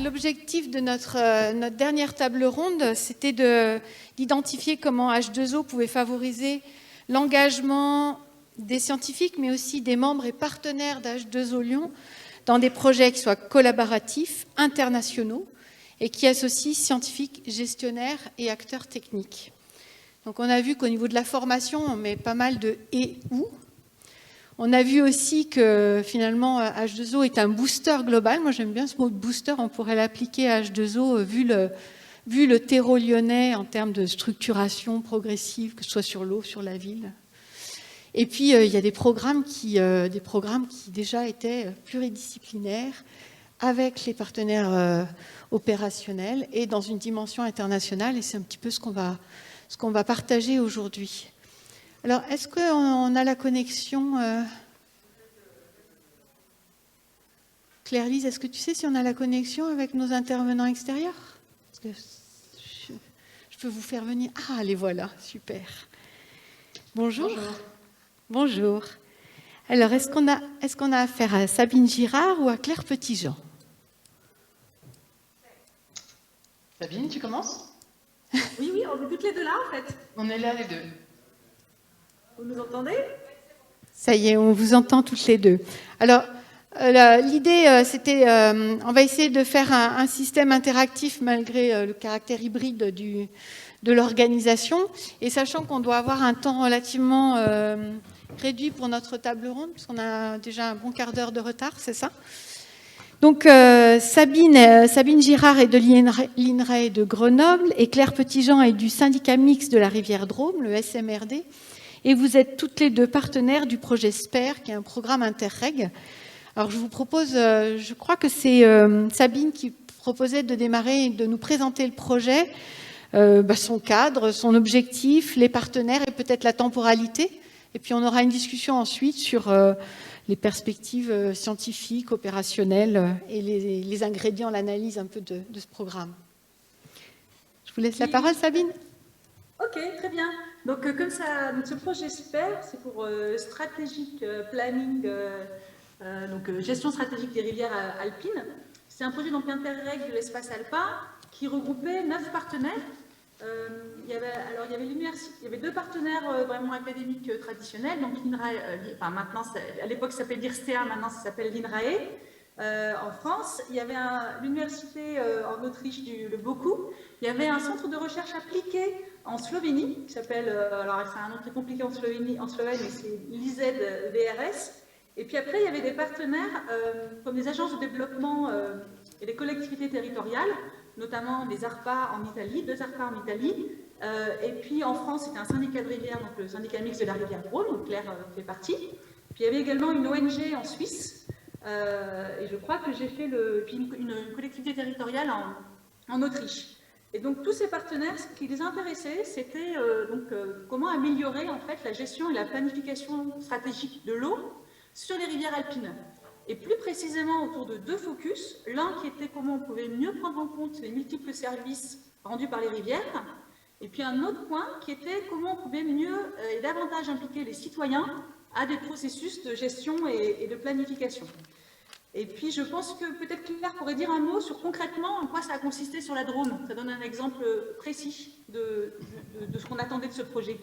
L'objectif de notre dernière table ronde, c'était d'identifier comment H2O pouvait favoriser l'engagement des scientifiques, mais aussi des membres et partenaires d'H2O Lyon dans des projets qui soient collaboratifs, internationaux, et qui associent scientifiques, gestionnaires et acteurs techniques. Donc on a vu qu'au niveau de la formation, on met pas mal de « et » ou. On a vu aussi que finalement H2O est un booster global. Moi j'aime bien ce mot de booster, on pourrait l'appliquer à H2O vu le terreau lyonnais en termes de structuration progressive, que ce soit sur l'eau, sur la ville. Et puis il y a des programmes qui déjà étaient pluridisciplinaires avec les partenaires opérationnels et dans une dimension internationale, et c'est un petit peu ce qu'on va partager aujourd'hui. Alors, est-ce qu'on a la connexion Claire-Lise, est-ce que tu sais si on a la connexion avec nos intervenants extérieurs? Parce que je peux vous faire venir. Ah, les voilà, super. Bonjour. Bonjour. Alors, est-ce qu'on a affaire à Sabine Girard ou à Claire Petitjean? Sabine, tu commences? Oui, on est toutes les deux là en fait. On est là les deux. Vous nous entendez? Ça y est, on vous entend toutes les deux. Alors, l'idée, c'était, on va essayer de faire un système interactif malgré le caractère hybride de l'organisation, et sachant qu'on doit avoir un temps relativement réduit pour notre table ronde, puisqu'on a déjà un bon quart d'heure de retard, c'est ça? Donc, Sabine Girard est de l'INRAE de Grenoble, et Claire Petitjean est du syndicat mixte de la Rivière-Drôme, le SMRD. Et vous êtes toutes les deux partenaires du projet SPER, qui est un programme Interreg. Alors je vous propose, je crois que c'est Sabine qui proposait de démarrer et de nous présenter le projet, son cadre, son objectif, les partenaires et peut-être la temporalité. Et puis on aura une discussion ensuite sur les perspectives scientifiques, opérationnelles et les ingrédients, l'analyse un peu de ce programme. Je vous laisse la parole, Sabine. Ok, très bien. Donc, comme ça, donc ce projet SPER, c'est pour stratégique planning, gestion stratégique des rivières alpines. C'est un projet donc Interreg de l'espace alpin qui regroupait 9 partenaires. Il y avait 2 partenaires vraiment académiques traditionnels, donc l'INRAE, maintenant, à l'époque ça s'appelait l'IRSTEA, maintenant ça s'appelle l'INRAE. En France, il y avait l'université en Autriche, le BOKU. Il y avait un centre de recherche appliqué en Slovénie, qui s'appelle, alors c'est un nom très compliqué en slovène, mais c'est l'IZVRS. Et puis après, il y avait des partenaires comme des agences de développement et des collectivités territoriales, notamment des ARPA en Italie, 2 ARPA en Italie. Et puis en France, c'était un syndicat de rivière, donc le syndicat mixte de la Rivière-Drôme, dont Claire fait partie. Puis il y avait également une ONG en Suisse, et je crois que j'ai fait une collectivité territoriale en Autriche. Et donc tous ces partenaires, ce qui les intéressait, c'était comment améliorer en fait la gestion et la planification stratégique de l'eau sur les rivières alpines. Et plus précisément autour de 2 focus, l'un qui était comment on pouvait mieux prendre en compte les multiples services rendus par les rivières, et puis un autre point qui était comment on pouvait mieux et davantage impliquer les citoyens à des processus de gestion et de planification. Et puis je pense que peut-être Claire pourrait dire un mot sur concrètement en quoi ça a consisté sur la Drôme. Ça donne un exemple précis de ce qu'on attendait de ce projet.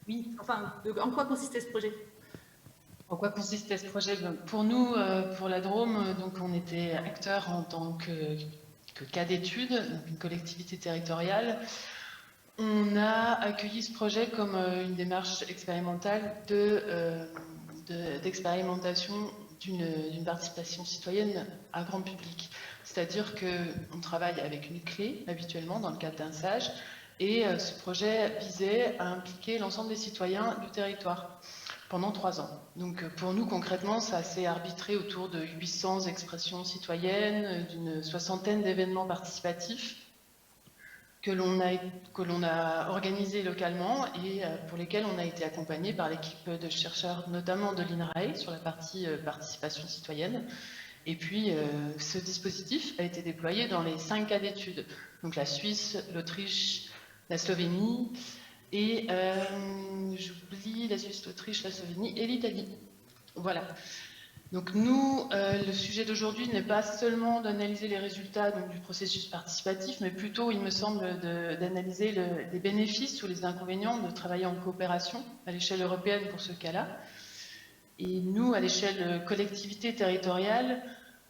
Oui, enfin, en quoi consistait ce projet? En quoi consistait ce projet? Pour nous, pour la Drôme, donc on était acteurs en tant que cas d'étude, une collectivité territoriale. On a accueilli ce projet comme une démarche expérimentale d'expérimentation d'une participation citoyenne à grand public. C'est-à-dire qu'on travaille avec une clé, habituellement, dans le cadre d'un SAGE, et ce projet visait à impliquer l'ensemble des citoyens du territoire pendant 3 ans. Donc pour nous, concrètement, ça s'est arbitré autour de 800 expressions citoyennes, d'une 60aine d'événements participatifs que l'on a organisés localement et pour lesquels on a été accompagné par l'équipe de chercheurs, notamment de l'INRAE, sur la partie participation citoyenne, Et puis, ce dispositif a été déployé dans les 5 cas d'études, donc la Suisse, l'Autriche, la Slovénie, et j'oublie la Suisse, l'Autriche, la Slovénie et l'Italie. Voilà. Donc nous, le sujet d'aujourd'hui n'est pas seulement d'analyser les résultats donc, du processus participatif, mais plutôt, il me semble, d'analyser les bénéfices ou les inconvénients de travailler en coopération à l'échelle européenne pour ce cas-là. Et nous, à l'échelle collectivité territoriale,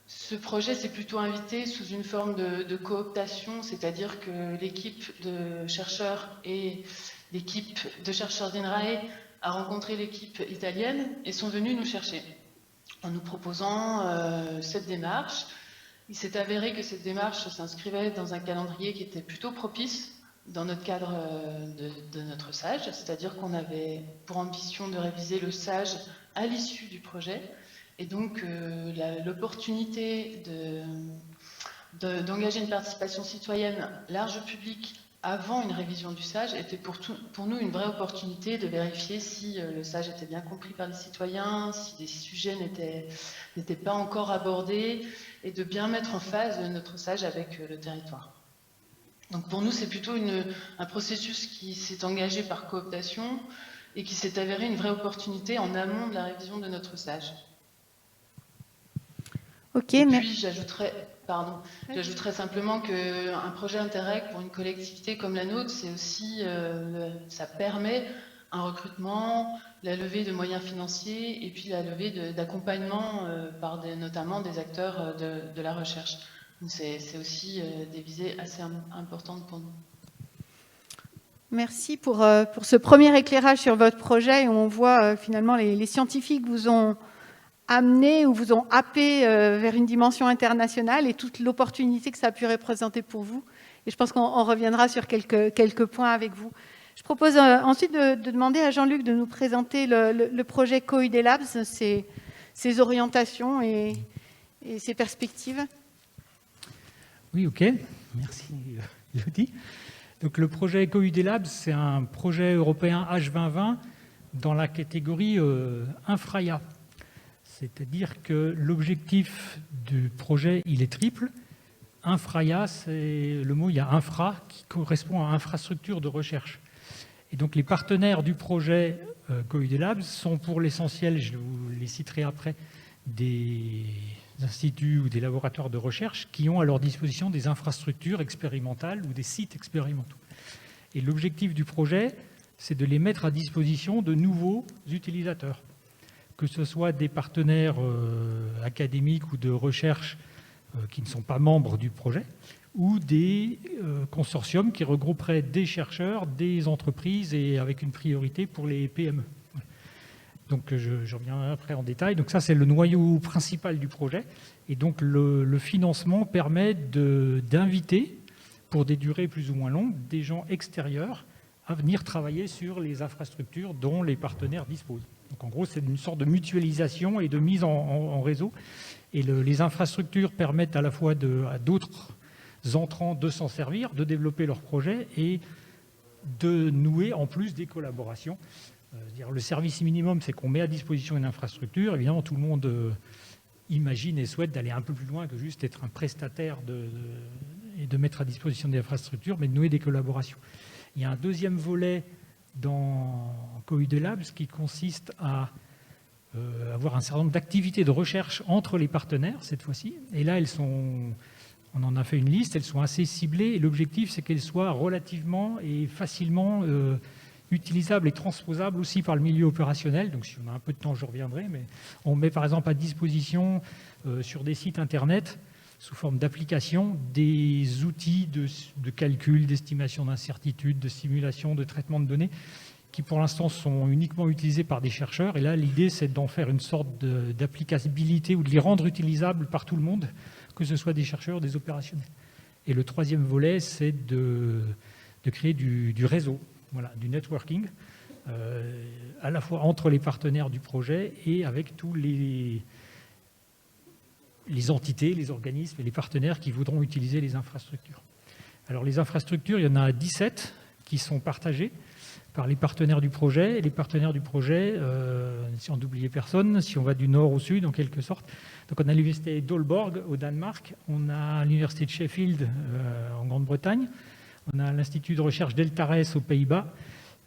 ce projet s'est plutôt invité sous une forme de cooptation, c'est-à-dire que l'équipe de chercheurs et l'équipe de chercheurs d'INRAE a rencontré l'équipe italienne et sont venus nous chercher en nous proposant cette démarche. Il s'est avéré que cette démarche s'inscrivait dans un calendrier qui était plutôt propice dans notre cadre de notre SAGE, c'est-à-dire qu'on avait pour ambition de réviser le SAGE à l'issue du projet, et donc l'opportunité d'engager une participation citoyenne large public avant une révision du SAGE était pour nous une vraie opportunité de vérifier si le SAGE était bien compris par les citoyens, si des sujets n'étaient pas encore abordés, et de bien mettre en phase notre SAGE avec le territoire. Donc pour nous, c'est plutôt un processus qui s'est engagé par cooptation et qui s'est avéré une vraie opportunité en amont de la révision de notre SAGE. Ok, et puis j'ajouterais simplement qu'un projet Interreg pour une collectivité comme la nôtre, c'est aussi, ça permet un recrutement, la levée de moyens financiers et puis la levée d'accompagnement par notamment des acteurs de la recherche. Donc c'est aussi des visées assez importantes pour nous. Merci pour ce premier éclairage sur votre projet. On voit finalement les scientifiques vous ont amené ou vous ont happé vers une dimension internationale et toute l'opportunité que ça a pu représenter pour vous. Et je pense qu'on reviendra sur quelques points avec vous. Je propose ensuite de demander à Jean-Luc de nous présenter le projet COUD Labs, ses orientations et ses perspectives. Oui, ok. Merci, Elodie. Donc, le projet COUD Labs, c'est un projet européen H2020 dans la catégorie Infraia. C'est-à-dire que l'objectif du projet, il est triple. Infraia, c'est le mot, il y a infra qui correspond à infrastructure de recherche. Et donc les partenaires du projet COUD Labs sont pour l'essentiel, je vous les citerai après, des instituts ou des laboratoires de recherche qui ont à leur disposition des infrastructures expérimentales ou des sites expérimentaux. Et l'objectif du projet, c'est de les mettre à disposition de nouveaux utilisateurs, que ce soit des partenaires académiques ou de recherche qui ne sont pas membres du projet, ou des consortiums qui regrouperaient des chercheurs, des entreprises et avec une priorité pour les PME. Donc je reviendrai après en détail. Donc ça, c'est le noyau principal du projet. Et donc le financement permet d'inviter, pour des durées plus ou moins longues, des gens extérieurs à venir travailler sur les infrastructures dont les partenaires disposent. Donc en gros, c'est une sorte de mutualisation et de mise en réseau. Et les infrastructures permettent à la fois à d'autres entrants de s'en servir, de développer leurs projets et de nouer en plus des collaborations. Le service minimum, c'est qu'on met à disposition une infrastructure. Évidemment, tout le monde imagine et souhaite d'aller un peu plus loin que juste être un prestataire et de mettre à disposition des infrastructures, mais de nouer des collaborations. Il y a un deuxième volet dans COUD Labs qui consiste à avoir un certain nombre d'activités de recherche entre les partenaires, cette fois-ci. Et là, on en a fait une liste, elles sont assez ciblées. Et l'objectif, c'est qu'elles soient relativement et facilement utilisables et transposables aussi par le milieu opérationnel. Donc, si on a un peu de temps, je reviendrai. Mais on met par exemple à disposition sur des sites Internet, sous forme d'applications, des outils de calcul, d'estimation d'incertitude, de simulation, de traitement de données, qui pour l'instant sont uniquement utilisés par des chercheurs. Et là, l'idée, c'est d'en faire une sorte d'applicabilité ou de les rendre utilisables par tout le monde, que ce soit des chercheurs ou des opérationnels. Et le troisième volet, c'est de créer du réseau, voilà, du networking, à la fois entre les partenaires du projet et avec tous les entités, les organismes et les partenaires qui voudront utiliser les infrastructures. Alors les infrastructures, il y en a 17 qui sont partagées. par les partenaires du projet. Et les partenaires du projet, si on n'oublie personne, si on va du nord au sud, en quelque sorte. Donc on a l'université d'Aalborg au Danemark, on a l'université de Sheffield en Grande-Bretagne, on a l'Institut de recherche d'Eltares aux Pays-Bas,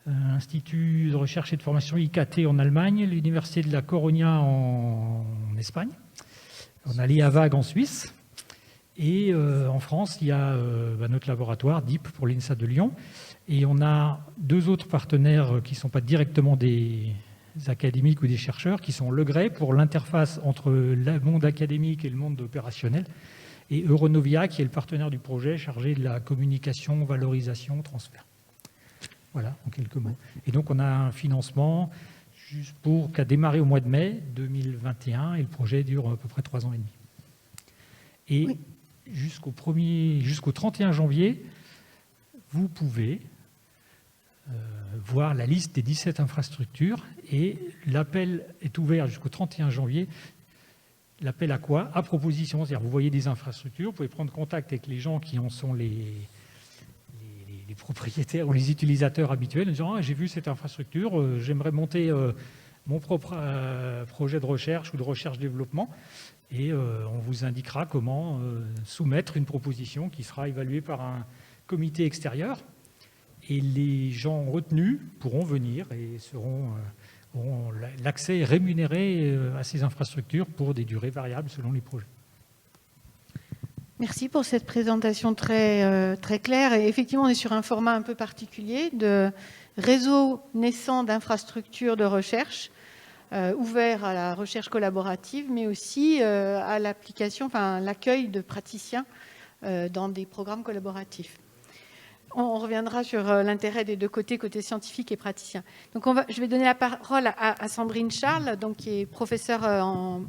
l'Institut de recherche et de formation IKT en Allemagne, l'Université de la Coruña en Espagne, on a l'IAVAG en Suisse, et en France, il y a notre laboratoire, DIP, pour l'INSA de Lyon, et on a 2 autres partenaires qui ne sont pas directement des académiques ou des chercheurs, qui sont Le Gray pour l'interface entre le monde académique et le monde opérationnel, et Euronovia, qui est le partenaire du projet chargé de la communication, valorisation, transfert. Voilà, en quelques mots. Et donc, on a un financement qui a démarré au mois de mai 2021 et le projet dure à peu près 3 ans et demi. Et oui, jusqu'au 31 janvier, vous pouvez voir la liste des 17 infrastructures et l'appel est ouvert jusqu'au 31 janvier. L'appel à quoi? À proposition. C'est-à-dire, vous voyez des infrastructures, vous pouvez prendre contact avec les gens qui en sont les propriétaires ou les utilisateurs habituels en disant « j'ai vu cette infrastructure, j'aimerais monter mon propre projet de recherche ou de recherche-développement ». Et on vous indiquera comment soumettre une proposition qui sera évaluée par un comité extérieur. Et les gens retenus pourront venir et auront l'accès rémunéré à ces infrastructures pour des durées variables selon les projets. Merci pour cette présentation très claire. Et effectivement, on est sur un format un peu particulier de réseau naissant d'infrastructures de recherche, ouvert à la recherche collaborative, mais aussi à l'application, enfin l'accueil de praticiens dans des programmes collaboratifs. On reviendra sur l'intérêt des deux côtés, côté scientifique et praticien. Donc je vais donner la parole à Sandrine Charles, donc, qui est professeure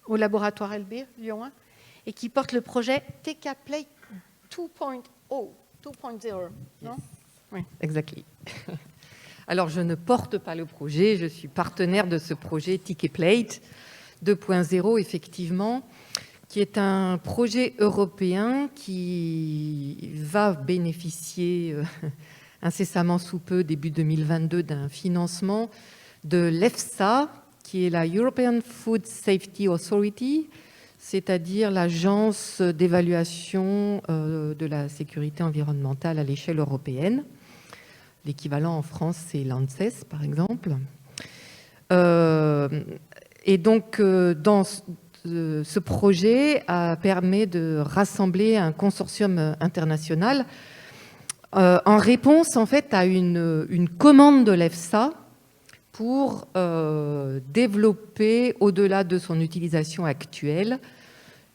au laboratoire LB Lyon 1 et qui porte le projet TK Play 2.0. Non? Oui, exactement. Alors, je ne porte pas le projet, je suis partenaire de ce projet Ticket Plate 2.0, effectivement, qui est un projet européen qui va bénéficier incessamment sous peu, début 2022, d'un financement de l'EFSA, qui est la European Food Safety Authority, c'est-à-dire l'agence d'évaluation de la sécurité environnementale à l'échelle européenne. L'équivalent en France, c'est l'ANSES, par exemple. Et donc, dans ce projet permet de rassembler un consortium international en réponse, en fait, à une commande de l'EFSA pour développer, au-delà de son utilisation actuelle,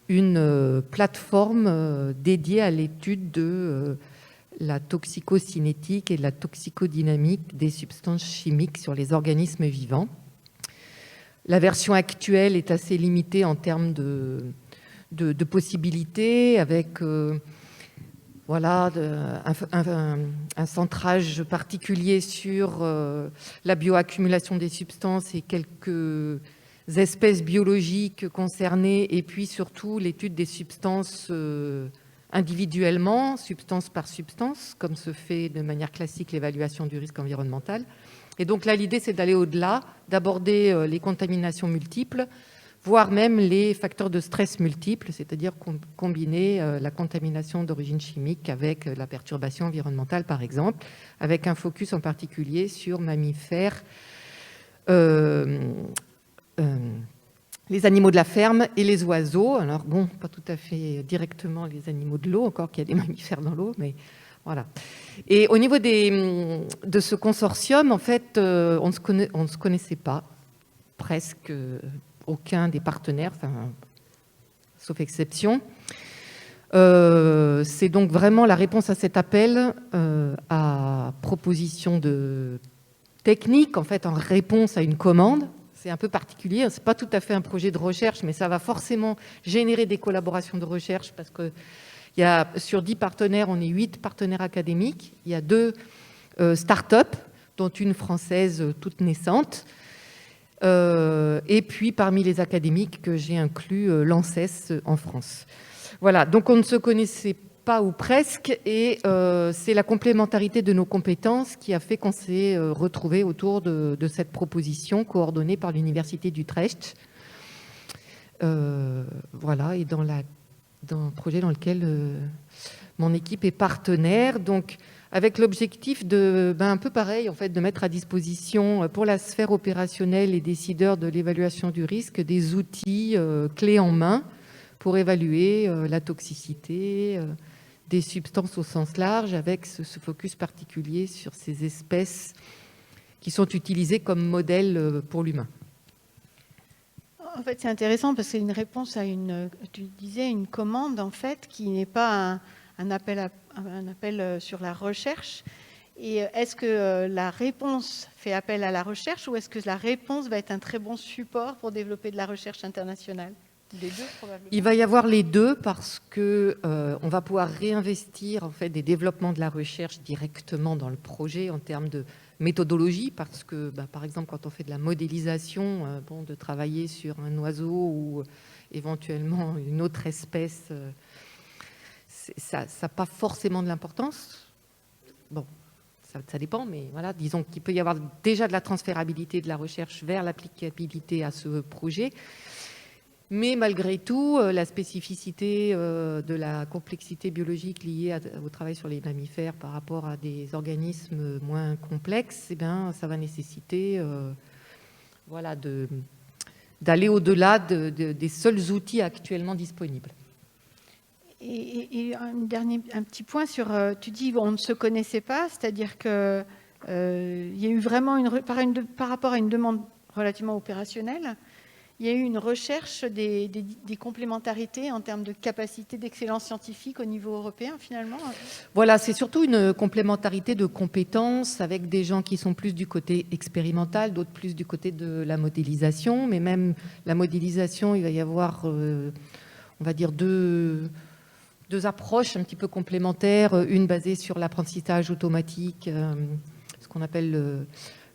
une plateforme dédiée à l'étude de la toxicocinétique et de la toxicodynamique des substances chimiques sur les organismes vivants. La version actuelle est assez limitée en termes de possibilités, avec voilà, un centrage particulier sur la bioaccumulation des substances et quelques espèces biologiques concernées, et puis surtout l'étude des substances individuellement, substance par substance, comme se fait de manière classique l'évaluation du risque environnemental. Et donc là, l'idée, c'est d'aller au-delà, d'aborder les contaminations multiples, voire même les facteurs de stress multiples, c'est-à-dire combiner la contamination d'origine chimique avec la perturbation environnementale, par exemple, avec un focus en particulier sur mammifères, les animaux de la ferme et les oiseaux. Alors bon, pas tout à fait directement les animaux de l'eau, encore qu'il y a des mammifères dans l'eau, mais voilà. Et au niveau de ce consortium, en fait, on ne se connaissait pas, presque aucun des partenaires, enfin, sauf exception. C'est donc vraiment la réponse à cet appel à proposition de technique, en fait, en réponse à une commande. C'est un peu particulier, c'est pas tout à fait un projet de recherche, mais ça va forcément générer des collaborations de recherche parce que sur 10 partenaires, on est 8 partenaires académiques. Il y a 2 start-up, dont une française toute naissante. Et puis, parmi les académiques que j'ai inclus, l'ANSES en France. Voilà, donc on ne se connaissait pas ou presque, et c'est la complémentarité de nos compétences qui a fait qu'on s'est retrouvé autour de cette proposition coordonnée par l'Université d'Utrecht. Voilà, et dans un projet dans lequel mon équipe est partenaire, donc avec l'objectif de, un peu pareil, en fait, de mettre à disposition pour la sphère opérationnelle et décideurs de l'évaluation du risque des outils clés en main pour évaluer la toxicité des substances au sens large, avec ce focus particulier sur ces espèces qui sont utilisées comme modèle pour l'humain. En fait, c'est intéressant parce que c'est une réponse à tu disais, une commande, en fait, qui n'est pas un appel sur la recherche. Et est-ce que la réponse fait appel à la recherche ou est-ce que la réponse va être un très bon support pour développer de la recherche internationale? Les deux, probablement. Il va y avoir les deux parce que on va pouvoir réinvestir en fait des développements de la recherche directement dans le projet en termes de méthodologie, parce que par exemple quand on fait de la modélisation, de travailler sur un oiseau ou éventuellement une autre espèce, ça n'a pas forcément de l'importance. Bon, ça dépend, mais voilà, disons qu'il peut y avoir déjà de la transférabilité de la recherche vers l'applicabilité à ce projet. Mais malgré tout, la spécificité de la complexité biologique liée au travail sur les mammifères par rapport à des organismes moins complexes, ça va nécessiter d'aller au-delà des seuls outils actuellement disponibles. Et un petit point sur, tu dis on ne se connaissait pas, c'est-à-dire qu'il y a eu vraiment, par rapport à une demande relativement opérationnelle, il y a eu une recherche des complémentarités en termes de capacité d'excellence scientifique au niveau européen, finalement. Voilà, c'est surtout une complémentarité de compétences avec des gens qui sont plus du côté expérimental, d'autres plus du côté de la modélisation. Mais même la modélisation, il va y avoir, on va dire, deux approches un petit peu complémentaires. Une basée sur l'apprentissage automatique, ce qu'on appelle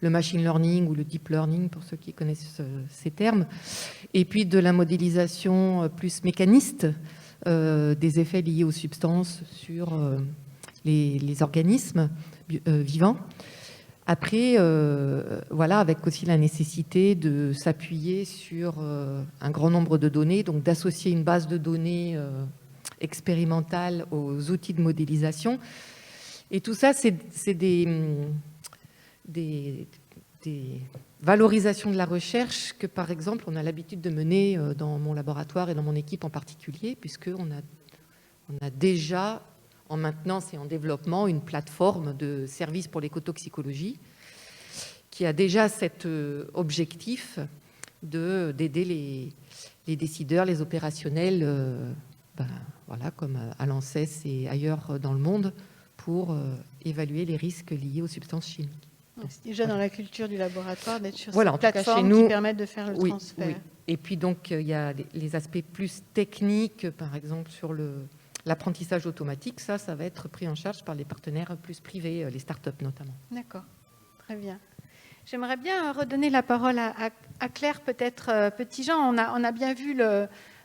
le machine learning ou le deep learning, pour ceux qui connaissent ces termes, et puis de la modélisation plus mécaniste des effets liés aux substances sur les organismes vivants. Après, voilà, avec aussi la nécessité de s'appuyer sur un grand nombre de données, donc d'associer une base de données expérimentale aux outils de modélisation. Et tout ça, c'est des valorisations de la recherche que, par exemple, on a l'habitude de mener dans mon laboratoire et dans mon équipe en particulier, puisqu'on a déjà, en maintenance et en développement, une plateforme de services pour l'écotoxicologie qui a déjà cet objectif d'aider les décideurs, les opérationnels, voilà, comme à l'ANSES et ailleurs dans le monde, pour évaluer les risques liés aux substances chimiques. C'est déjà dans la culture du laboratoire d'être sur voilà, ces plateformes qui permettent de faire le transfert. Oui. Et puis donc il y a les aspects plus techniques, par exemple sur l'apprentissage automatique. Ça va être pris en charge par les partenaires plus privés, les startups notamment. D'accord, très bien. J'aimerais bien redonner la parole à Claire, peut-être Petitjean. On a bien vu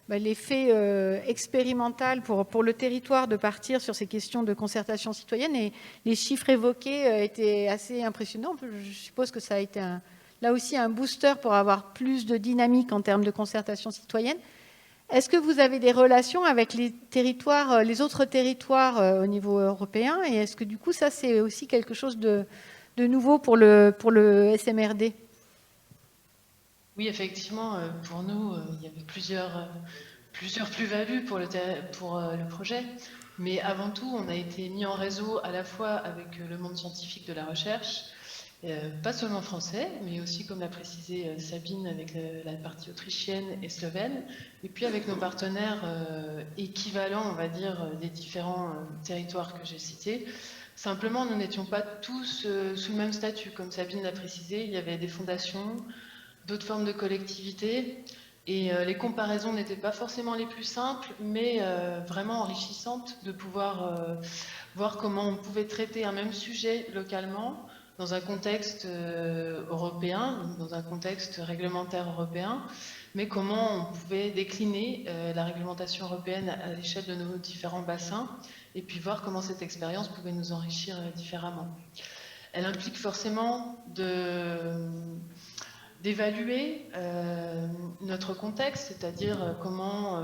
l'effet expérimental pour le territoire de partir sur ces questions de concertation citoyenne, et les chiffres évoqués étaient assez impressionnants. Je suppose que ça a été là aussi un booster pour avoir plus de dynamique en termes de concertation citoyenne. Est-ce que vous avez des relations avec les autres territoires au niveau européen, et est-ce que du coup ça c'est aussi quelque chose de nouveau pour le SMRD? Oui, effectivement, pour nous, il y avait plusieurs plus-values pour le projet. Mais avant tout, on a été mis en réseau à la fois avec le monde scientifique de la recherche, pas seulement français, mais aussi, comme l'a précisé Sabine, avec la partie autrichienne et slovène, et puis avec nos partenaires équivalents, on va dire, des différents territoires que j'ai cités. Simplement, nous n'étions pas tous sous le même statut. Comme Sabine l'a précisé, il y avait des fondations, d'autres formes de collectivités, et les comparaisons n'étaient pas forcément les plus simples, mais vraiment enrichissantes de pouvoir voir comment on pouvait traiter un même sujet localement dans un contexte européen, dans un contexte réglementaire européen, mais comment on pouvait décliner la réglementation européenne à l'échelle de nos différents bassins, et puis voir comment cette expérience pouvait nous enrichir différemment. Elle implique forcément d'évaluer notre contexte, c'est-à-dire comment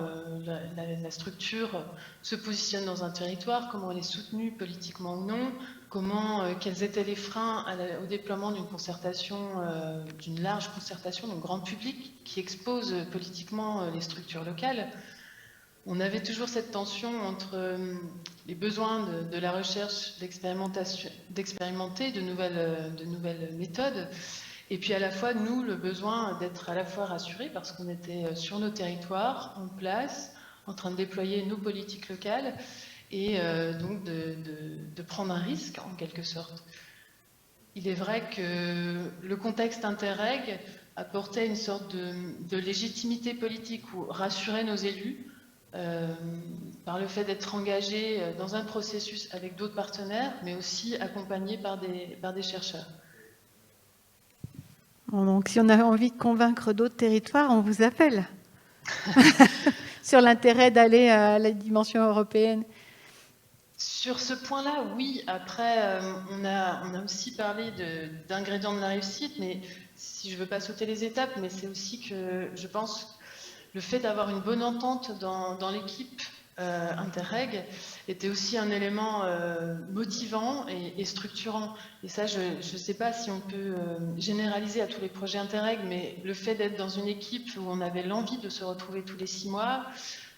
la structure se positionne dans un territoire, comment elle est soutenue politiquement ou non, quels étaient les freins au déploiement d'une concertation, d'une large concertation, d'un grand public qui expose politiquement les structures locales. On avait toujours cette tension entre les besoins de la recherche, d'expérimenter de nouvelles méthodes, et puis à la fois, nous, le besoin d'être à la fois rassurés parce qu'on était sur nos territoires, en place, en train de déployer nos politiques locales, et donc de prendre un risque, en quelque sorte. Il est vrai que le contexte Interreg apportait une sorte de légitimité politique ou rassurait nos élus par le fait d'être engagés dans un processus avec d'autres partenaires, mais aussi accompagnés par des chercheurs. Bon, donc, si on a envie de convaincre d'autres territoires, on vous appelle sur l'intérêt d'aller à la dimension européenne. Sur ce point-là, oui. Après, on a aussi parlé d'ingrédients de la réussite, mais si je ne veux pas sauter les étapes, mais c'est aussi que je pense le fait d'avoir une bonne entente dans l'équipe Interreg était aussi un élément motivant et structurant. Et ça, je ne sais pas si on peut généraliser à tous les projets Interreg, mais le fait d'être dans une équipe où on avait l'envie de se retrouver tous les 6 mois,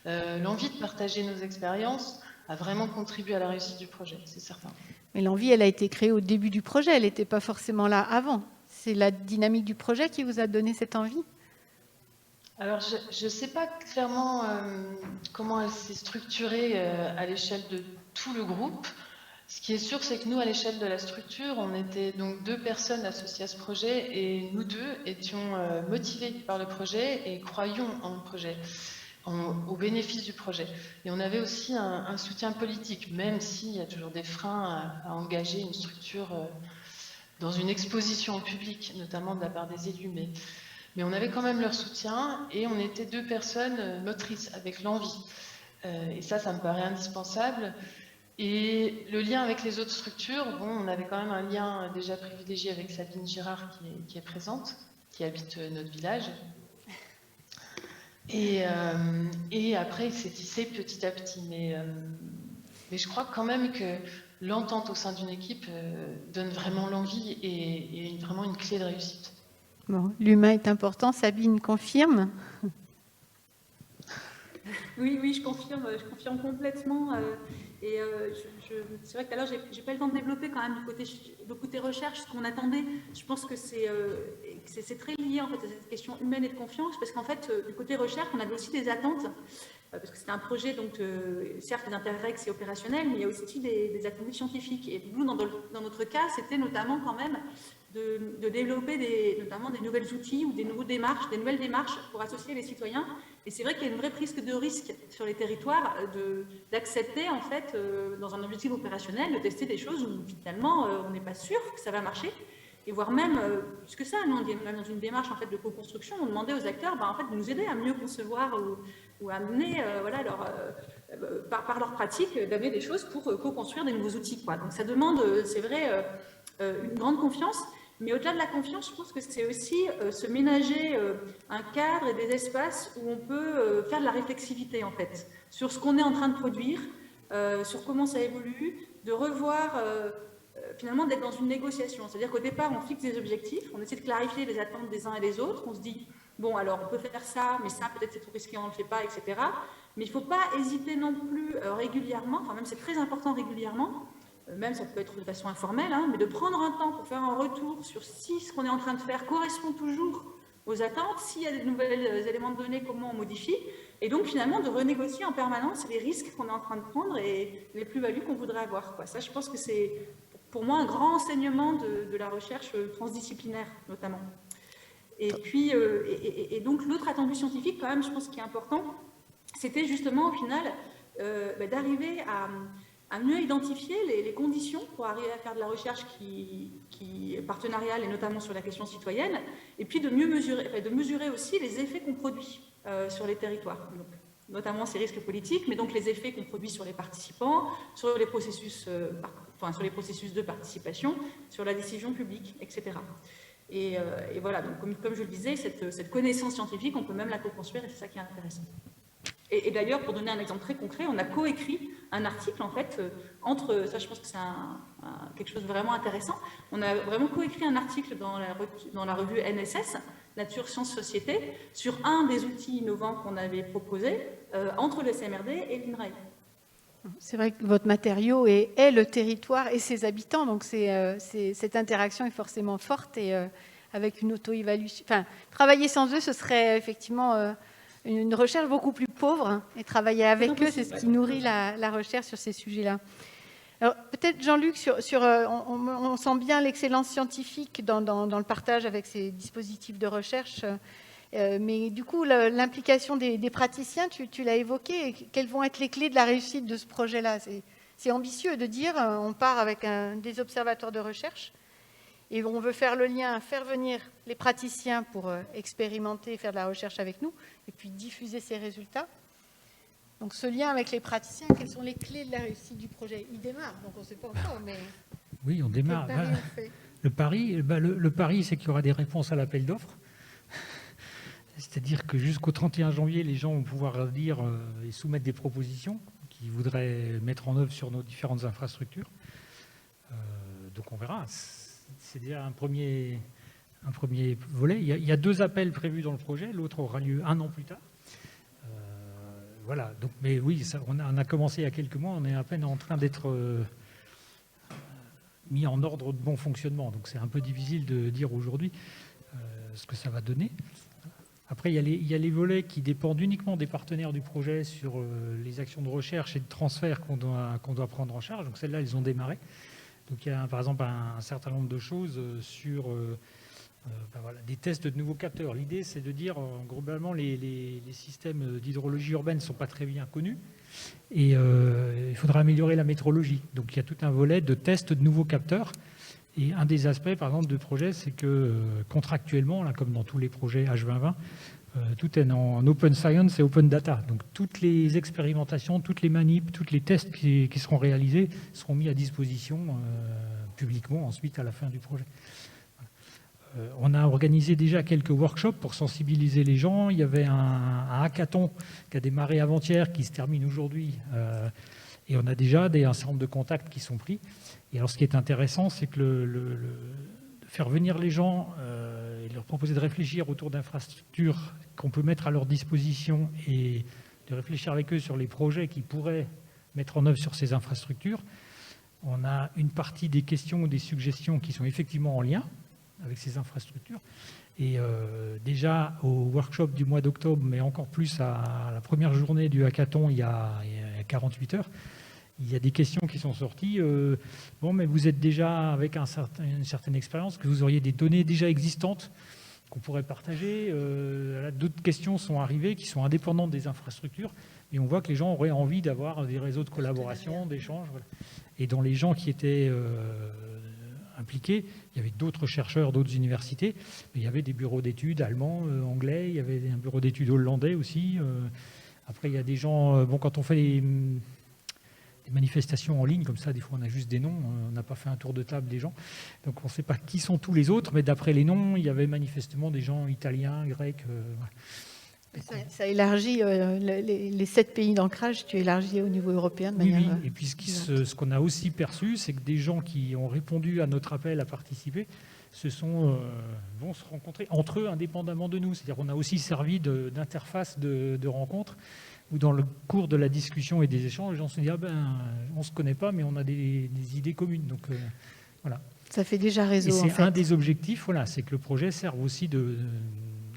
l'envie de partager nos expériences, a vraiment contribué à la réussite du projet, c'est certain. Mais l'envie, elle a été créée au début du projet, elle n'était pas forcément là avant. C'est la dynamique du projet qui vous a donné cette envie ? Alors, je ne sais pas clairement comment elle s'est structurée à l'échelle de tout le groupe. Ce qui est sûr, c'est que nous, à l'échelle de la structure, on était donc 2 personnes associées à ce projet et nous 2 étions motivés par le projet et croyions en le projet, au bénéfice du projet. Et on avait aussi un soutien politique, même s'il y a toujours des freins à engager une structure dans une exposition au public, notamment de la part des élus. Mais on avait quand même leur soutien et on était 2 personnes motrices avec l'envie. Et ça me paraît indispensable. Et le lien avec les autres structures, bon, on avait quand même un lien déjà privilégié avec Sabine Girard qui est présente, qui habite notre village. Et après, il s'est tissé petit à petit. Mais je crois quand même que l'entente au sein d'une équipe donne vraiment l'envie et vraiment une clé de réussite. Bon, l'humain est important, Sabine confirme. Oui, je confirme complètement. C'est vrai que tout à l'heure, j'ai pas eu le temps de développer quand même le côté recherche, ce qu'on attendait. Je pense que c'est très lié en fait à cette question humaine et de confiance, parce qu'en fait, du côté recherche, on avait aussi des attentes, parce que c'était un projet, donc certes d'Interreg, c'est opérationnel, mais il y a aussi des attentes scientifiques. Et nous, dans notre cas, c'était notamment quand même de développer notamment des nouvelles outils ou des nouvelles démarches pour associer les citoyens. Et c'est vrai qu'il y a une vraie prise de risque sur les territoires d'accepter, en fait, dans un objectif opérationnel, de tester des choses où finalement on n'est pas sûr que ça va marcher. Et voire même, plus que ça, nous, on est même dans une démarche en fait, de co-construction, on demandait aux acteurs en fait, de nous aider à mieux concevoir ou à amener, par leur pratique, d'amener des choses pour co-construire des nouveaux outils, quoi. Donc ça demande, c'est vrai, une grande confiance. Mais au-delà de la confiance, je pense que c'est aussi se ménager un cadre et des espaces où on peut faire de la réflexivité, en fait, sur ce qu'on est en train de produire, sur comment ça évolue, de revoir, finalement, d'être dans une négociation. C'est-à-dire qu'au départ, on fixe des objectifs, on essaie de clarifier les attentes des uns et des autres, on se dit, bon, alors, on peut faire ça, mais ça, peut-être c'est trop risqué, on ne le fait pas, etc. Mais il ne faut pas hésiter non plus régulièrement, enfin, même c'est très important régulièrement, même ça peut être de façon informelle, hein, mais de prendre un temps pour faire un retour sur si ce qu'on est en train de faire correspond toujours aux attentes, s'il y a de nouveaux éléments de données, comment on modifie, et donc finalement de renégocier en permanence les risques qu'on est en train de prendre et les plus-values qu'on voudrait avoir, quoi. Ça, je pense que c'est pour moi un grand enseignement de la recherche transdisciplinaire, notamment. Et puis, et donc l'autre attendu scientifique, quand même, je pense qui est important, c'était justement au final d'arriver à mieux identifier les conditions pour arriver à faire de la recherche qui est partenariale, et notamment sur la question citoyenne, et puis de mesurer aussi les effets qu'on produit sur les territoires. Donc, notamment ces risques politiques, mais donc les effets qu'on produit sur les participants, sur les processus, sur les processus de participation, sur la décision publique, etc. Et voilà, donc comme je le disais, cette connaissance scientifique, on peut même la co-construire, et c'est ça qui est intéressant. Et d'ailleurs, pour donner un exemple très concret, on a coécrit un article, en fait, entre, ça je pense que c'est quelque chose de vraiment intéressant, on a vraiment coécrit un article dans la revue NSS, Nature, Sciences, Société, sur un des outils innovants qu'on avait proposé entre le CMRD et l'INRAE. C'est vrai que votre matériau est le territoire et ses habitants, donc cette interaction est forcément forte et avec une auto-évaluation. Enfin, travailler sans eux, ce serait effectivement une recherche beaucoup plus pauvre, hein, et travailler avec eux, c'est ce qui nourrit la recherche sur ces sujets-là. Alors peut-être Jean-Luc, on sent bien l'excellence scientifique dans le partage avec ces dispositifs de recherche, mais du coup l'implication des praticiens, tu l'as évoqué, quelles vont être les clés de la réussite de ce projet-là? C'est ambitieux de dire, on part avec des observateurs de recherche, et on veut faire le lien, faire venir les praticiens pour expérimenter, faire de la recherche avec nous, et puis diffuser ces résultats. Donc ce lien avec les praticiens, quelles sont les clés de la réussite du projet? Il démarre, donc on ne sait pas encore, mais... Oui, on démarre. Le pari, c'est qu'il y aura des réponses à l'appel d'offres. C'est-à-dire que jusqu'au 31 janvier, les gens vont pouvoir dire et soumettre des propositions qu'ils voudraient mettre en œuvre sur nos différentes infrastructures. Donc on verra. C'est déjà un premier volet. Il y a 2 appels prévus dans le projet. L'autre aura lieu 1 an plus tard. Voilà. Donc, mais oui, on a commencé il y a quelques mois. On est à peine en train d'être mis en ordre de bon fonctionnement. Donc c'est un peu difficile de dire aujourd'hui ce que ça va donner. Après, il y a les volets qui dépendent uniquement des partenaires du projet sur les actions de recherche et de transfert qu'on doit prendre en charge. Donc celles-là, elles ont démarré. Donc il y a par exemple un certain nombre de choses sur des tests de nouveaux capteurs. L'idée, c'est de dire, globalement, les systèmes d'hydrologie urbaine ne sont pas très bien connus et il faudra améliorer la métrologie. Donc il y a tout un volet de tests de nouveaux capteurs. Et un des aspects, par exemple, du projet, c'est que contractuellement, là, comme dans tous les projets H2020, tout est en open science et open data. Donc toutes les expérimentations, toutes les manips, tous les tests qui seront réalisés seront mis à disposition publiquement ensuite à la fin du projet. On a organisé déjà quelques workshops pour sensibiliser les gens. Il y avait un hackathon qui a démarré avant-hier, qui se termine aujourd'hui. Et on a déjà un certain nombre de contacts qui sont pris. Et alors ce qui est intéressant, c'est que de faire venir les gens et leur proposer de réfléchir autour d'infrastructures qu'on peut mettre à leur disposition et de réfléchir avec eux sur les projets qu'ils pourraient mettre en œuvre sur ces infrastructures. On a une partie des questions ou des suggestions qui sont effectivement en lien avec ces infrastructures. Et déjà au workshop du mois d'octobre, mais encore plus à la première journée du hackathon il y a 48 heures, il y a des questions qui sont sorties. Bon, mais vous êtes déjà avec une certaine expérience, que vous auriez des données déjà existantes qu'on pourrait partager. D'autres questions sont arrivées qui sont indépendantes des infrastructures, et on voit que les gens auraient envie d'avoir des réseaux de collaboration, d'échanges. Voilà. Et dans les gens qui étaient impliqués, il y avait d'autres chercheurs, d'autres universités, mais il y avait des bureaux d'études allemands, anglais, il y avait un bureau d'études hollandais aussi. Après, il y a des gens... quand on fait des manifestations en ligne, comme ça, des fois on a juste des noms, on n'a pas fait un tour de table des gens, donc on ne sait pas qui sont tous les autres, mais d'après les noms, il y avait manifestement des gens italiens, grecs. Ça élargit les 7 pays d'ancrage, tu élargis au niveau européen de manière... Oui. Et puis ce qu'on a aussi perçu, c'est que des gens qui ont répondu à notre appel à participer vont se rencontrer entre eux indépendamment de nous. C'est-à-dire qu'on a aussi servi d'interface de rencontre, où dans le cours de la discussion et des échanges, les gens se disent on ne se connaît pas, mais on a des idées communes. Donc voilà. Ça fait déjà réseau. Et c'est un des objectifs, c'est que le projet serve aussi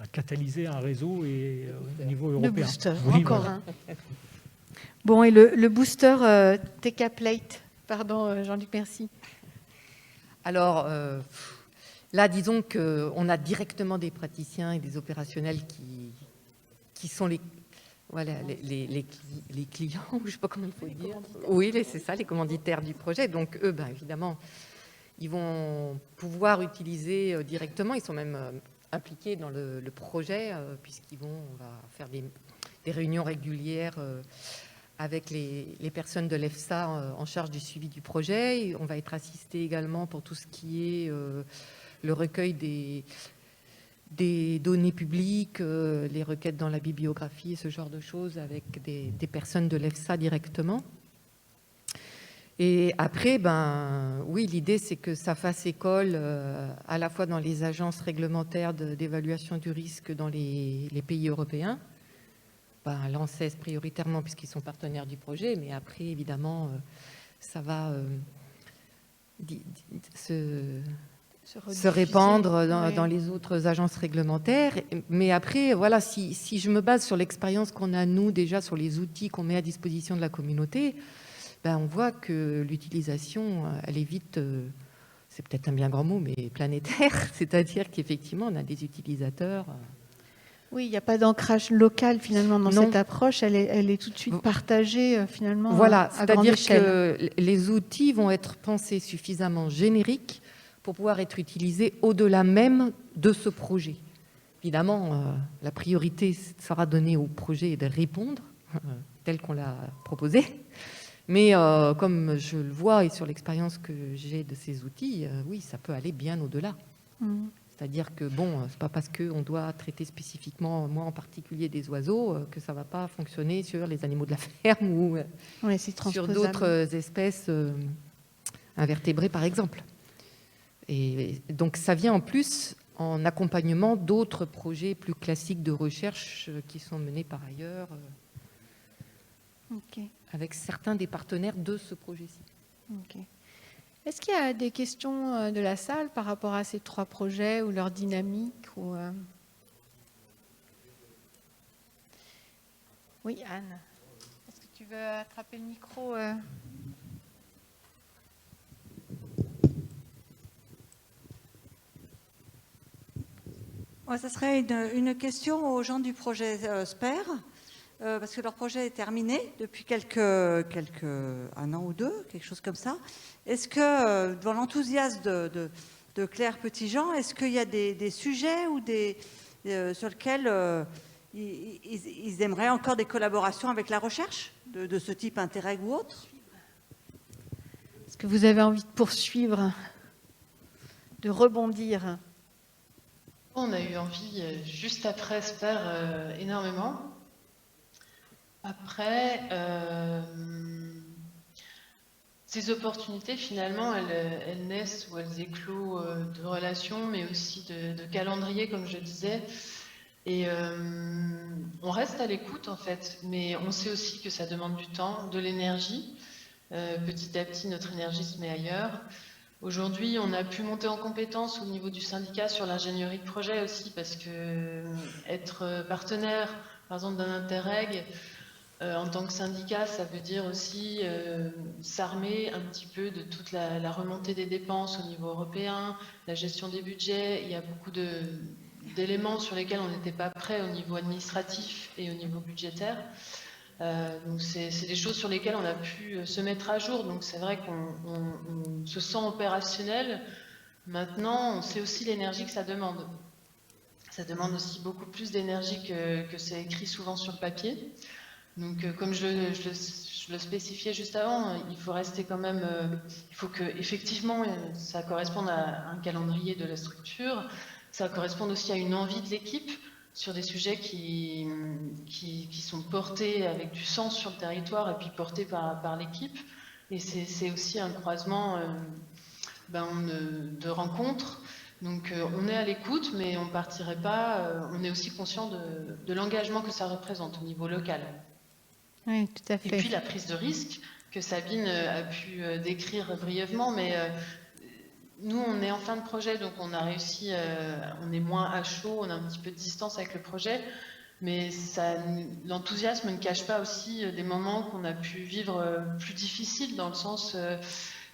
à catalyser un réseau et au niveau européen. Le booster, oui, encore voilà. un. Bon, et le booster TK Plate, pardon Jean-Luc, merci. Alors, là, disons qu'on a directement des praticiens et des opérationnels qui sont voilà, les clients, je ne sais pas comment il faut dire. Oui, c'est ça, les commanditaires du projet. Donc, eux, ben, évidemment, ils vont pouvoir utiliser directement, ils sont même impliqués dans le projet, on va faire des réunions régulières avec les personnes de l'EFSA en charge du suivi du projet. Et on va être assisté également pour tout ce qui est le recueil des données publiques, les requêtes dans la bibliographie, ce genre de choses avec des personnes de l'EFSA directement. Et après, oui, l'idée, c'est que ça fasse école à la fois dans les agences réglementaires d'évaluation du risque dans les pays européens, l'ANSES prioritairement puisqu'ils sont partenaires du projet, mais après, évidemment, ça va se répandre dans les autres agences réglementaires. Mais après, voilà, si je me base sur l'expérience qu'on a, nous, déjà, sur les outils qu'on met à disposition de la communauté, on voit que l'utilisation, elle est vite, c'est peut-être un bien grand mot, mais planétaire. C'est-à-dire qu'effectivement, on a des utilisateurs. Oui, il n'y a pas d'ancrage local finalement dans cette approche. Elle est tout de suite partagée finalement. Voilà, à grande c'est-à-dire échelle. que les outils vont être pensés suffisamment génériques pour pouvoir être utilisés au-delà même de ce projet. Évidemment, la priorité sera donnée au projet de répondre tel qu'on l'a proposé. Mais comme je le vois et sur l'expérience que j'ai de ces outils, oui, ça peut aller bien au-delà. C'est-à-dire que, c'est pas parce qu'on doit traiter spécifiquement, moi en particulier, des oiseaux, que ça va pas fonctionner sur les animaux de la ferme ou sur d'autres espèces invertébrées, par exemple. Et donc, ça vient en plus en accompagnement d'autres projets plus classiques de recherche qui sont menés par ailleurs. Avec certains des partenaires de ce projet-ci. Est-ce qu'il y a des questions de la salle par rapport à ces 3 projets ou leur dynamique Oui, Anne. Est-ce que tu veux attraper le micro Ça serait une question aux gens du projet SPER. Parce que leur projet est terminé depuis un an ou 2, quelque chose comme ça. Est-ce que, dans l'enthousiasme de Claire Petitjean, est-ce qu'il y a des sujets ou sur lesquels ils aimeraient encore des collaborations avec la recherche, de ce type Interreg ou autre? Est-ce que vous avez envie de poursuivre, de rebondir? On a eu envie, juste après SPER, énormément. Après, ces opportunités, finalement, elles naissent ou elles éclosent de relations, mais aussi de calendrier, comme je disais. Et on reste à l'écoute, en fait, mais on sait aussi que ça demande du temps, de l'énergie. Petit à petit, notre énergie se met ailleurs. Aujourd'hui, on a pu monter en compétence au niveau du syndicat sur l'ingénierie de projet aussi, parce que être partenaire, par exemple, d'un Interreg, en tant que syndicat, ça veut dire aussi s'armer un petit peu de toute la remontée des dépenses au niveau européen, la gestion des budgets. Il y a beaucoup d'éléments sur lesquels on n'était pas prêt au niveau administratif et au niveau budgétaire. Donc c'est des choses sur lesquelles on a pu se mettre à jour. Donc c'est vrai qu'on se sent opérationnel. Maintenant, on sait aussi l'énergie que ça demande. Ça demande aussi beaucoup plus d'énergie que c'est écrit souvent sur le papier. Donc, comme je le spécifiais juste avant, il faut rester quand même, il faut que effectivement ça corresponde à un calendrier de la structure, ça corresponde aussi à une envie de l'équipe sur des sujets qui sont portés avec du sens sur le territoire et puis portés par l'équipe. Et c'est aussi un croisement de rencontres. Donc on est à l'écoute, mais on partirait pas. On est aussi conscient de l'engagement que ça représente au niveau local. Oui, tout à fait. Et puis la prise de risque que Sabine a pu décrire brièvement, mais nous on est en fin de projet, donc on a réussi, on est moins à chaud, on a un petit peu de distance avec le projet, mais l'enthousiasme ne cache pas aussi des moments qu'on a pu vivre plus difficiles, dans le sens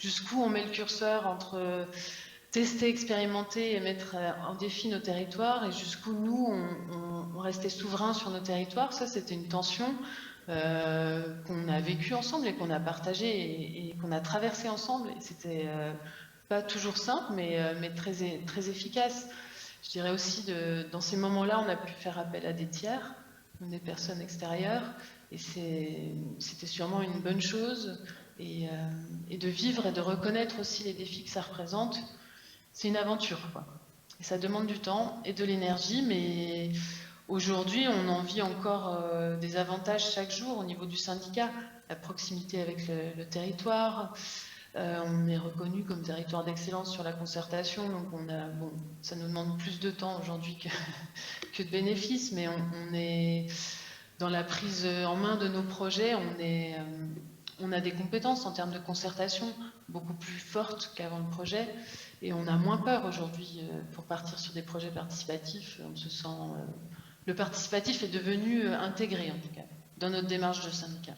jusqu'où on met le curseur entre tester, expérimenter et mettre en défi nos territoires et jusqu'où nous, on restait souverains sur nos territoires. Ça, c'était une tension qu'on a vécue ensemble et qu'on a partagée et qu'on a traversée ensemble. Et c'était pas toujours simple, mais très efficace. Je dirais aussi, dans ces moments-là, on a pu faire appel à des tiers, des personnes extérieures, et c'était sûrement une bonne chose. Et de vivre et de reconnaître aussi les défis que ça représente, c'est une aventure, quoi. Et ça demande du temps et de l'énergie, mais aujourd'hui, on en vit encore des avantages chaque jour au niveau du syndicat, la proximité avec le territoire. On est reconnu comme territoire d'excellence sur la concertation, donc ça nous demande plus de temps aujourd'hui que de bénéfices, mais on est dans la prise en main de nos projets, on a des compétences en termes de concertation beaucoup plus fortes qu'avant le projet, et on a moins peur aujourd'hui pour partir sur des projets participatifs. On se sent, le participatif est devenu intégré, en tout cas, dans notre démarche de syndicat.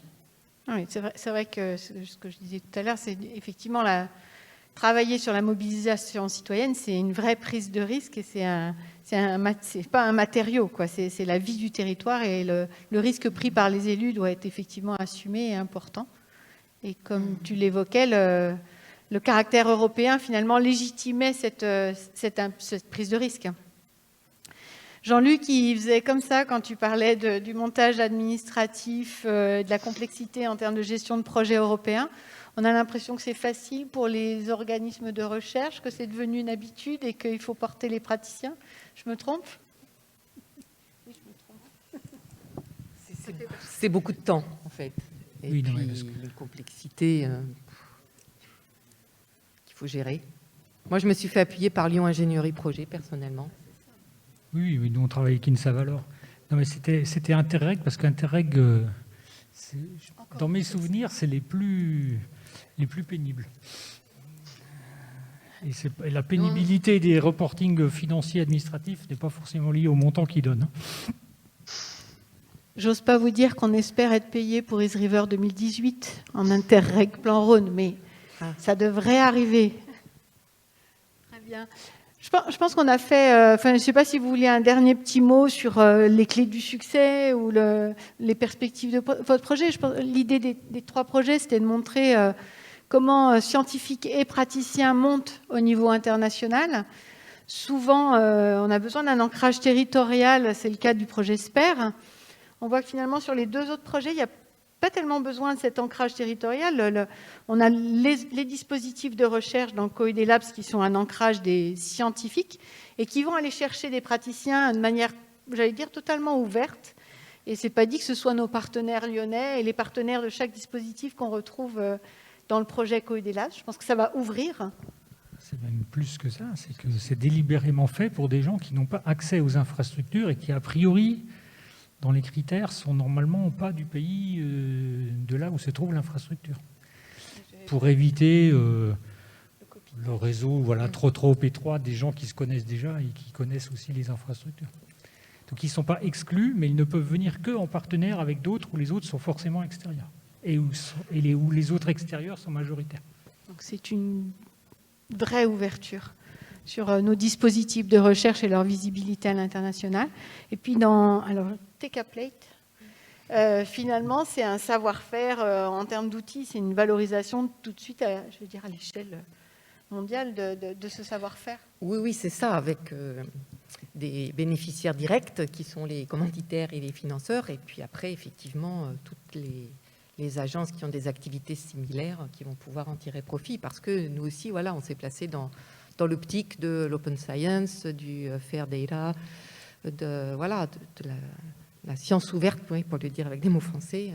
Oui, c'est vrai que ce que je disais tout à l'heure, c'est effectivement travailler sur la mobilisation citoyenne, c'est une vraie prise de risque et c'est pas un matériau, quoi. C'est la vie du territoire et le risque pris par les élus doit être effectivement assumé et important. Et comme tu l'évoquais, le caractère européen finalement légitimait cette prise de risque. Jean-Luc, il faisait comme ça quand tu parlais du montage administratif, de la complexité en termes de gestion de projets européens. On a l'impression que c'est facile pour les organismes de recherche, que c'est devenu une habitude et qu'il faut porter les praticiens. Je me trompe ? Oui, je me trompe. C'est beaucoup de temps, en fait. Et oui, puis, non, parce que... une complexité qu'il faut gérer. Moi, je me suis fait appuyer par Lyon Ingénierie Projet, personnellement. Oui, nous on travaille avec INSAVALOR. Non, mais c'était Interreg, parce qu'Interreg, dans mes souvenirs, c'est les plus pénibles. Et la pénibilité des reportings financiers administratifs n'est pas forcément liée au montant qu'ils donnent. J'ose pas vous dire qu'on espère être payé pour East River 2018 en Interreg Plan Rhône, mais ça devrait arriver. Très bien. Je pense qu'on a fait, je ne sais pas si vous vouliez un dernier petit mot sur les clés du succès ou les perspectives de votre projet. L'idée des 3 projets, c'était de montrer comment scientifiques et praticiens montent au niveau international. Souvent, on a besoin d'un ancrage territorial, c'est le cas du projet SPER. On voit que finalement, sur les 2 autres projets, il n'y a pas tellement besoin de cet ancrage territorial. On a les dispositifs de recherche dans le COID Labs qui sont un ancrage des scientifiques et qui vont aller chercher des praticiens de manière, j'allais dire, totalement ouverte. Et ce n'est pas dit que ce soit nos partenaires lyonnais et les partenaires de chaque dispositif qu'on retrouve dans le projet COID Labs. Je pense que ça va ouvrir. C'est même plus que ça, c'est que c'est délibérément fait pour des gens qui n'ont pas accès aux infrastructures et qui, a priori, dans les critères, sont normalement pas du pays de là où se trouve l'infrastructure. Pour éviter le réseau trop étroit des gens qui se connaissent déjà et qui connaissent aussi les infrastructures. Donc ils ne sont pas exclus, mais ils ne peuvent venir qu'en partenaire avec d'autres où les autres sont forcément extérieurs et où les autres extérieurs sont majoritaires. Donc c'est une vraie ouverture sur nos dispositifs de recherche et leur visibilité à l'international. Et puis TK-Plate, finalement, c'est un savoir-faire en termes d'outils, c'est une valorisation tout de suite, à l'échelle mondiale de ce savoir-faire. Oui, c'est ça, avec des bénéficiaires directs qui sont les commanditaires et les financeurs, et puis après, effectivement, toutes les agences qui ont des activités similaires qui vont pouvoir en tirer profit, parce que nous aussi, on s'est placé dans l'optique de l'open science, du fair data, de la science ouverte, pour le dire avec des mots français,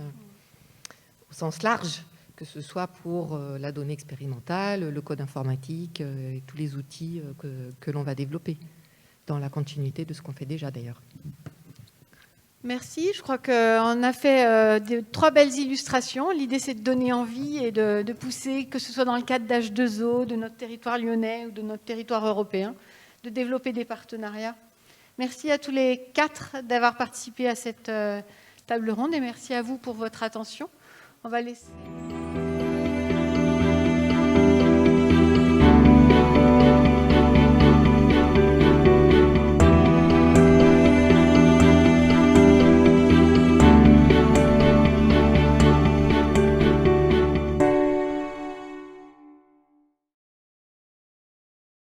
au sens large, que ce soit pour la donnée expérimentale, le code informatique et tous les outils que l'on va développer, dans la continuité de ce qu'on fait déjà d'ailleurs. Merci, je crois qu'on a fait 3 belles illustrations. L'idée, c'est de donner envie et de pousser, que ce soit dans le cadre d'H2O, de notre territoire lyonnais ou de notre territoire européen, de développer des partenariats. Merci à tous les 4 d'avoir participé à cette table ronde et merci à vous pour votre attention. On va laisser...